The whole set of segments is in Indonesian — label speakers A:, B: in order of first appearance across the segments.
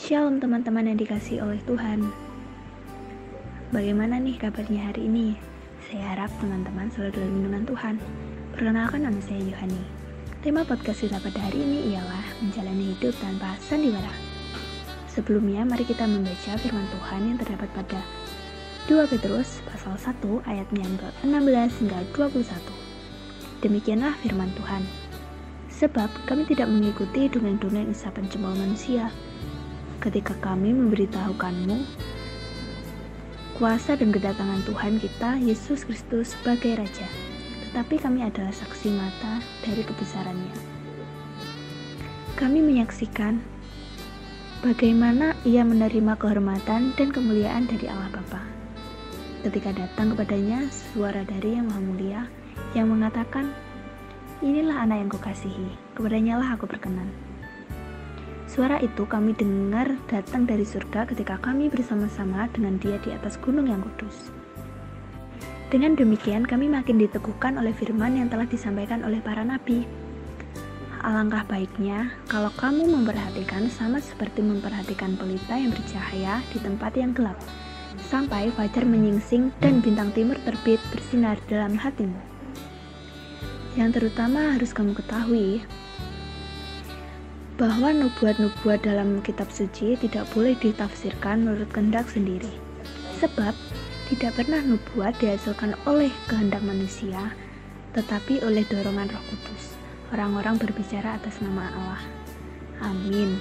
A: Shalom teman-teman yang dikasihi oleh Tuhan. Bagaimana nih kabarnya hari ini? Saya harap teman-teman selalu dalam lindungan Tuhan. Perkenalkan, nama saya Yohani. Tema podcast kita pada hari ini ialah menjalani hidup tanpa sandiwara. Sebelumnya mari kita membaca firman Tuhan yang terdapat pada 2 Petrus pasal 1 ayatnya yang ke-16 hingga 21. Demikianlah firman Tuhan. Sebab kami tidak mengikuti dongeng-dongeng isapan cemburu manusia. Ketika kami memberitahukanmu kuasa dan kedatangan Tuhan kita Yesus Kristus sebagai Raja, tetapi kami adalah saksi mata dari kebesarannya. Kami menyaksikan bagaimana Ia menerima kehormatan dan kemuliaan dari Allah Bapa. Ketika datang kepadanya suara dari Yang Maha Mulia yang mengatakan, "Inilah anak yang kukasihi, kepadanya lah aku berkenan." Suara itu kami dengar datang dari surga ketika kami bersama-sama dengan Dia di atas gunung yang kudus. Dengan demikian kami makin diteguhkan oleh firman yang telah disampaikan oleh para nabi. Alangkah baiknya kalau kamu memperhatikan sama seperti memperhatikan pelita yang bercahaya di tempat yang gelap, sampai fajar menyingsing dan bintang timur terbit bersinar dalam hatimu. Yang terutama harus kamu ketahui bahwa nubuat-nubuat dalam kitab suci tidak boleh ditafsirkan menurut kehendak sendiri. Sebab tidak pernah nubuat dihasilkan oleh kehendak manusia, tetapi oleh dorongan Roh Kudus. Orang-orang berbicara atas nama Allah. Amin.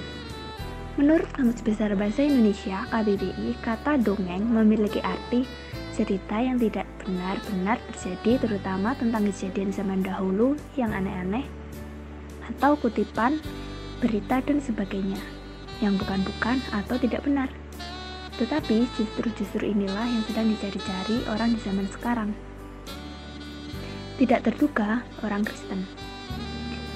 A: Menurut Kamus Besar Bahasa Indonesia (KBBI), kata dongeng memiliki arti cerita yang tidak benar-benar terjadi, terutama tentang kejadian zaman dahulu yang aneh-aneh, atau kutipan berita dan sebagainya yang bukan-bukan atau tidak benar. Tetapi justru inilah yang sedang dicari-cari orang di zaman sekarang. Tidak terduga orang Kristen.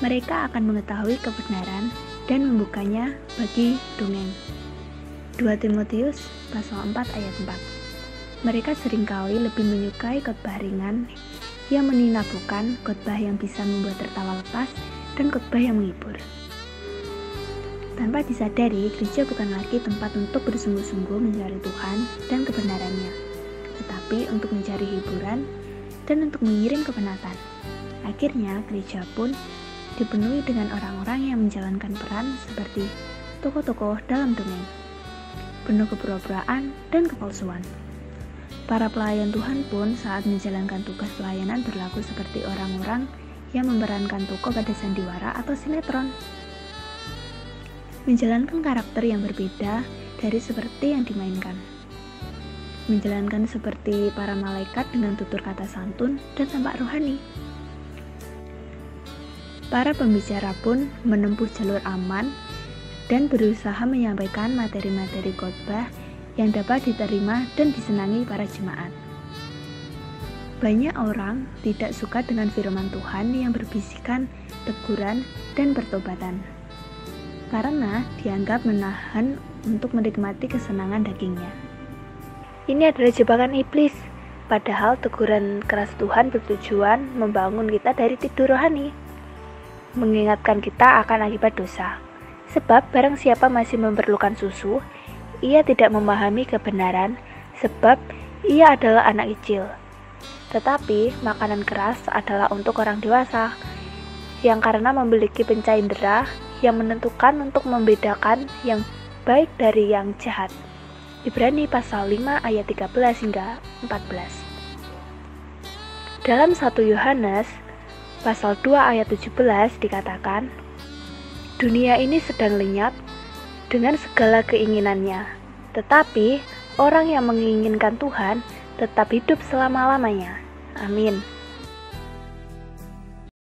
A: Mereka akan mengetahui kebenaran dan membukanya bagi dongeng. 2 Timotius pasal 4 ayat 4. Mereka seringkali lebih menyukai khotbah ringan yang meninabukan, khotbah yang bisa membuat tertawa lepas, dan khotbah yang menghibur. Tanpa disadari, gereja bukan lagi tempat untuk bersungguh-sungguh mencari Tuhan dan kebenarannya, tetapi untuk mencari hiburan dan untuk mengiring kepenatan. Akhirnya, gereja pun dipenuhi dengan orang-orang yang menjalankan peran seperti tokoh-tokoh dalam dongeng, penuh kepura-puraan dan kepalsuan. Para pelayan Tuhan pun saat menjalankan tugas pelayanan berlaku seperti orang-orang yang memerankan tokoh pada sandiwara atau sinetron. Menjalankan karakter yang berbeda dari seperti yang dimainkan. Menjalankan seperti para malaikat dengan tutur kata santun dan tampak rohani. Para pembicara pun menempuh jalur aman dan berusaha menyampaikan materi-materi khotbah yang dapat diterima dan disenangi para jemaat. Banyak orang tidak suka dengan firman Tuhan yang berbisikan teguran dan pertobatan, karena dianggap menahan untuk menikmati kesenangan dagingnya. Ini adalah jebakan iblis, padahal teguran keras Tuhan bertujuan membangun kita dari tidur rohani, mengingatkan kita akan akibat dosa. Sebab barang siapa masih memerlukan susu, ia tidak memahami kebenaran, sebab ia adalah anak kecil. Tetapi makanan keras adalah untuk orang dewasa, yang karena memiliki panca indera yang menentukan untuk membedakan yang baik dari yang jahat. Ibrani pasal 5 ayat 13 hingga 14. Dalam 1 Yohanes pasal 2 ayat 17 dikatakan, "Dunia ini sedang lenyap dengan segala keinginannya, tetapi orang yang menginginkan Tuhan tetap hidup selama-lamanya." Amin.